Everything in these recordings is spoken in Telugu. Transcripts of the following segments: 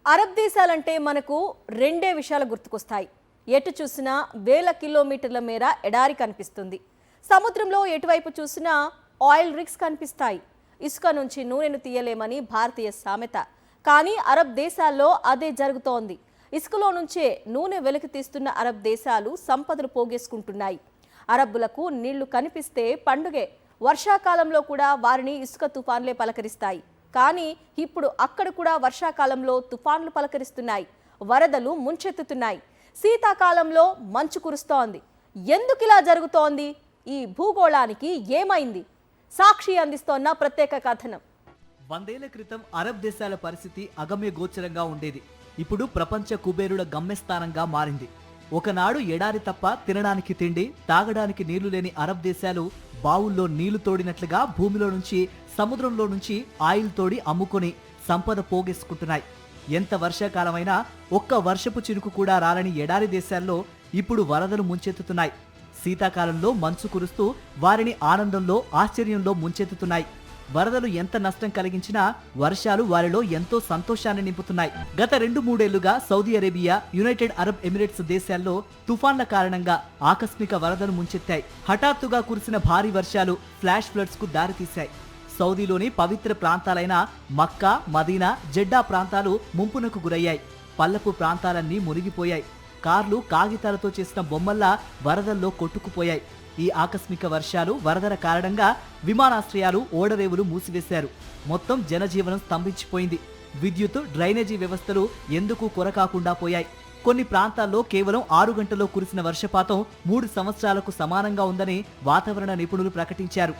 అరబ్ దేశాలంటే మనకు రెండే విషయాలు గుర్తుకొస్తాయి. ఎటు చూసినా వేల కిలోమీటర్ల మేర ఎడారి కనిపిస్తుంది. సముద్రంలో ఎటువైపు చూసినా ఆయిల్ రిగ్స్ కనిపిస్తాయి. ఇసుక నుంచి నూనెను తీయలేమని భారతీయ సామెత. కానీ అరబ్ దేశాల్లో అదే జరుగుతోంది. ఇసుకలో నుంచే నూనె వెలికి తీస్తున్న అరబ్ దేశాలు సంపదలు పోగేసుకుంటున్నాయి. అరబ్బులకు నీళ్లు కనిపిస్తే పండుగే. వర్షాకాలంలో కూడా వారిని ఇసుక తుఫాన్లే పలకరిస్తాయి. కానీ ఇప్పుడు అక్కడ కూడా వర్షాకాలంలో తుఫాన్లు పలకరిస్తున్నాయి. వరదలు ముంచెత్తుతున్నాయి. శీతాకాలంలో మంచు కురుస్తోంది. ఎందుకిలా జరుగుతోంది? ఈ భూగోళానికి ఏమైంది? సాక్షి అందిస్తోన్న ప్రత్యేక కథనం. 100 ఏళ్ల క్రితం అరబ్ దేశాల పరిస్థితి అగమ్య గోచరంగా ఉండేది. ఇప్పుడు ప్రపంచ కుబేరుల గమ్యస్థానంగా మారింది. ఒకనాడు ఎడారి తప్ప తినడానికి తిండి, తాగడానికి నీళ్లు లేని అరబ్ దేశాలు బావుల్లో నీళ్లు తోడినట్లుగా భూమిలో నుంచి, సముద్రంలో నుంచి ఆయిల్ తోడి అమ్ముకొని సంపద పోగేసుకుంటున్నాయి. ఎంత వర్షాకాలమైనా ఒక్క వర్షపు చినుకు కూడా రాలని ఎడారి దేశాల్లో ఇప్పుడు వరదలు ముంచెత్తుతున్నాయి. శీతాకాలంలో మంచు కురుస్తూ వారిని ఆనందంలో, ఆశ్చర్యంలో ముంచెత్తుతున్నాయి. వరదలు ఎంత నష్టం కలిగించినా వర్షాలు వారిలో ఎంతో సంతోషాన్ని నింపుతున్నాయి. గత 2-3 ఏళ్లుగా Saudi Arabia, United Arab Emirates దేశాల్లో తుఫాన్ల కారణంగా ఆకస్మిక వరదలు ముంచెత్తాయి. హఠాత్తుగా కురిసిన భారీ వర్షాలు ఫ్లాష్ ఫ్లడ్స్ కు దారితీశాయి. సౌదీలోని పవిత్ర ప్రాంతాలైన మక్కా, మదీనా, జెడ్డా ప్రాంతాలు ముంపునకు గురయ్యాయి. పల్లపు ప్రాంతాలన్నీ మునిగిపోయాయి. కార్లు కాగితాలతో చేసిన బొమ్మల్లా వరదల్లో కొట్టుకుపోయాయి. ఈ ఆకస్మిక వర్షాలు, వరదల కారణంగా విమానాశ్రయాలు, ఓడరేవులు మూసివేశారు. మొత్తం జనజీవనం స్తంభించిపోయింది. విద్యుత్, డ్రైనేజీ వ్యవస్థలు ఎందుకు కొరకాకుండా పోయాయి. కొన్ని ప్రాంతాల్లో కేవలం 6 గంటల్లో కురిసిన వర్షపాతం 3 సంవత్సరాలకు సమానంగా ఉందని వాతావరణ నిపుణులు ప్రకటించారు.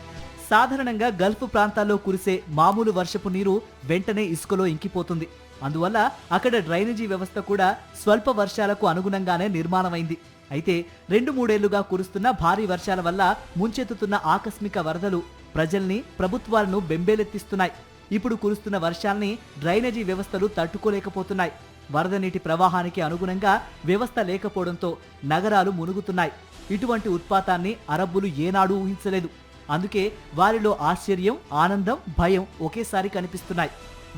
సాధారణంగా గల్ఫ్ ప్రాంతాల్లో కురిసే మామూలు వర్షపు నీరు వెంటనే ఇసుకలో ఇంకిపోతుంది. అందువల్ల అక్కడ డ్రైనేజీ వ్యవస్థ కూడా స్వల్ప వర్షాలకు అనుగుణంగానే నిర్మాణమైంది. అయితే 2-3 ఏళ్లుగా కురుస్తున్న భారీ వర్షాల వల్ల ముంచెత్తుతున్న ఆకస్మిక వరదలు ప్రజల్ని, ప్రభుత్వాలను బెంబేలెత్తిస్తున్నాయి. ఇప్పుడు కురుస్తున్న వర్షాల్ని డ్రైనేజీ వ్యవస్థలు తట్టుకోలేకపోతున్నాయి. వరద నీటి ప్రవాహానికి అనుగుణంగా వ్యవస్థ లేకపోవడంతో నగరాలు మునుగుతున్నాయి. ఇటువంటి ఉత్పాతాన్ని అరబ్బులు ఏనాడూ ఊహించలేదు. అందుకే వారిలో ఆశ్చర్యం, ఆనందం, భయం ఒకేసారి కనిపిస్తున్నాయి.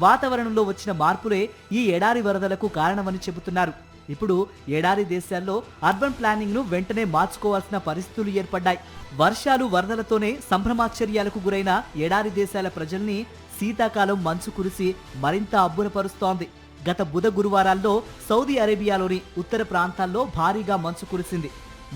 వాతావరణంలో వచ్చిన మార్పులే ఈ ఎడారి వరదలకు కారణమని చెబుతున్నారు. ఇప్పుడు ఎడారి దేశాల్లో అర్బన్ ప్లానింగ్ ను వెంటనే మార్చుకోవాల్సిన పరిస్థితులు ఏర్పడ్డాయి. వర్షాలు, వరదలతోనే సంభ్రమాశ్చర్యాలకు గురైన ఎడారి దేశాల ప్రజల్ని శీతాకాలం మంచు కురిసి మరింత అబ్బురపరుస్తోంది. గత బుధ, గురువారాల్లో సౌదీ అరేబియాలోని ఉత్తర ప్రాంతాల్లో భారీగా మంచు కురిసింది.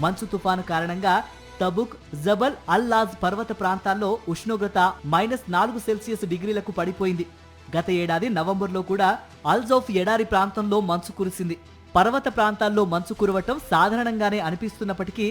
మంచు తుఫాను కారణంగా తబుక్, జబల్ అల్ లాజ్ పర్వత ప్రాంతాల్లో ఉష్ణోగ్రత -4°C పడిపోయింది. గత ఏడాది నవంబర్లో కూడా అల్జౌఫ్ ఎడారి ప్రాంతంలో మంచు కురిసింది. పర్వత ప్రాంతాల్లో మంచు కురవటం సాధారణంగానే అనిపిస్తున్నప్పటికీ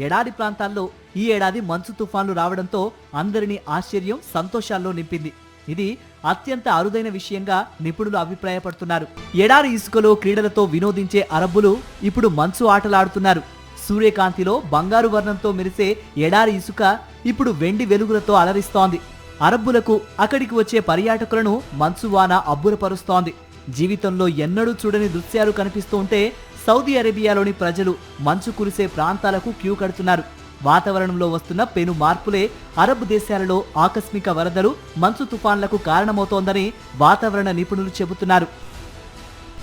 ఎడారి ప్రాంతాల్లో ఈ ఏడాది మంచు తుఫాన్లు రావడంతో అందరినీ ఆశ్చర్యం, సంతోషాల్లో నింపింది. ఇది అత్యంత అరుదైన విషయంగా నిపుణులు అభిప్రాయపడుతున్నారు. ఎడారి ఇసుకలో క్రీడలతో వినోదించే అరబ్బులు ఇప్పుడు మంచు ఆటలాడుతున్నారు. సూర్యకాంతిలో బంగారు వర్ణంతో మెరిసే ఎడారి ఇసుక ఇప్పుడు వెండి వెలుగులతో అలరిస్తోంది. అరబ్బులకు, అక్కడికి వచ్చే పర్యాటకులను మంచువాన అబ్బురపరుస్తోంది. జీవితంలో ఎన్నడూ చూడని దృశ్యాలు కనిపిస్తూ ఉంటే సౌదీ అరేబియాలోని ప్రజలు మంచు కురిసే ప్రాంతాలకు క్యూ కడుతున్నారు. వాతావరణంలో వస్తున్న పెను మార్పులే అరబ్ దేశాలలో ఆకస్మిక వరదలు, మంచు తుఫాన్లకు కారణమవుతోందని వాతావరణ నిపుణులు చెబుతున్నారు.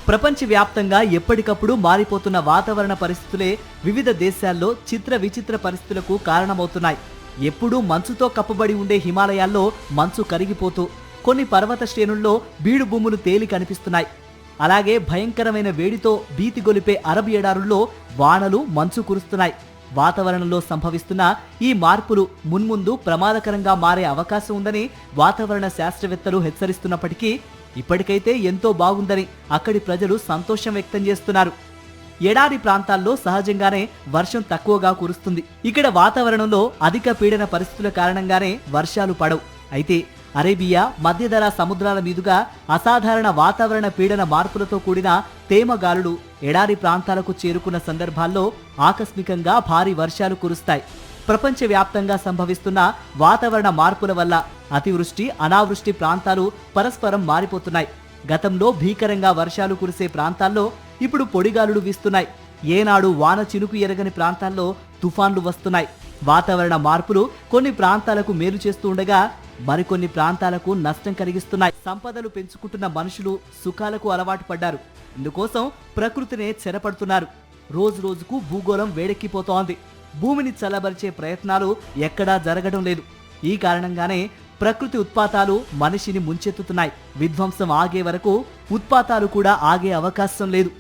ప్రపంచవ్యాప్తంగా ఎప్పటికప్పుడు మారిపోతున్న వాతావరణ పరిస్థితులే వివిధ దేశాల్లో చిత్ర విచిత్ర పరిస్థితులకు కారణమవుతున్నాయి. ఎప్పుడూ మంచుతో కప్పబడి ఉండే హిమాలయాల్లో మంచు కరిగిపోతూ కొన్ని పర్వత శ్రేణుల్లో బీడు భూములు తేలి కనిపిస్తున్నాయి. అలాగే భయంకరమైన వేడితో భీతి గొలిపే అరబ్ ఎడారుల్లో వానలు, మంచు కురుస్తున్నాయి. వాతావరణంలో సంభవిస్తున్న ఈ మార్పులు మున్ముందు ప్రమాదకరంగా మారే అవకాశం ఉందని వాతావరణ శాస్త్రవేత్తలు హెచ్చరిస్తున్నప్పటికీ ఇప్పటికైతే ఎంతో బాగుందని అక్కడి ప్రజలు సంతోషం వ్యక్తం చేస్తున్నారు. ఎడారి ప్రాంతాల్లో సహజంగానే వర్షం తక్కువగా కురుస్తుంది. ఇక్కడ వాతావరణంలో అధిక పీడన పరిస్థితుల కారణంగానే వర్షాలు పడవు. అయితే అరేబియా, మధ్యధరా సముద్రాల మీదుగా అసాధారణ వాతావరణ పీడన మార్పులతో కూడిన తేమగాలులు ఎడారి ప్రాంతాలకు చేరుకున్న సందర్భాల్లో ఆకస్మికంగా భారీ వర్షాలు కురుస్తాయి. ప్రపంచవ్యాప్తంగా సంభవిస్తున్న వాతావరణ మార్పుల వల్ల అతివృష్టి, అనావృష్టి ప్రాంతాలు పరస్పరం మారిపోతున్నాయి. గతంలో భీకరంగా వర్షాలు కురిసే ప్రాంతాల్లో ఇప్పుడు పొడిగాలులు వీస్తున్నాయి. ఏనాడు వాన చినుకు ఎరగని ప్రాంతాల్లో తుఫాన్లు వస్తున్నాయి. వాతావరణ మార్పులు కొన్ని ప్రాంతాలకు మేలు చేస్తూ ఉండగా మరికొన్ని ప్రాంతాలకు నష్టం కలిగిస్తున్నాయి. సంపదలు పెంచుకుంటున్న మనుషులు సుఖాలకు అలవాటు పడ్డారు. ఇందుకోసం ప్రకృతినే చెరపడుతున్నారు. రోజు రోజుకు భూగోళం వేడెక్కిపోతోంది. భూమిని చల్లబరిచే ప్రయత్నాలు ఎక్కడా జరగడం లేదు. ఈ కారణంగానే ప్రకృతి ఉత్పాతాలు మనిషిని ముంచెత్తుతున్నాయి. విధ్వంసం ఆగే వరకు ఉత్పాతాలు కూడా ఆగే అవకాశం లేదు.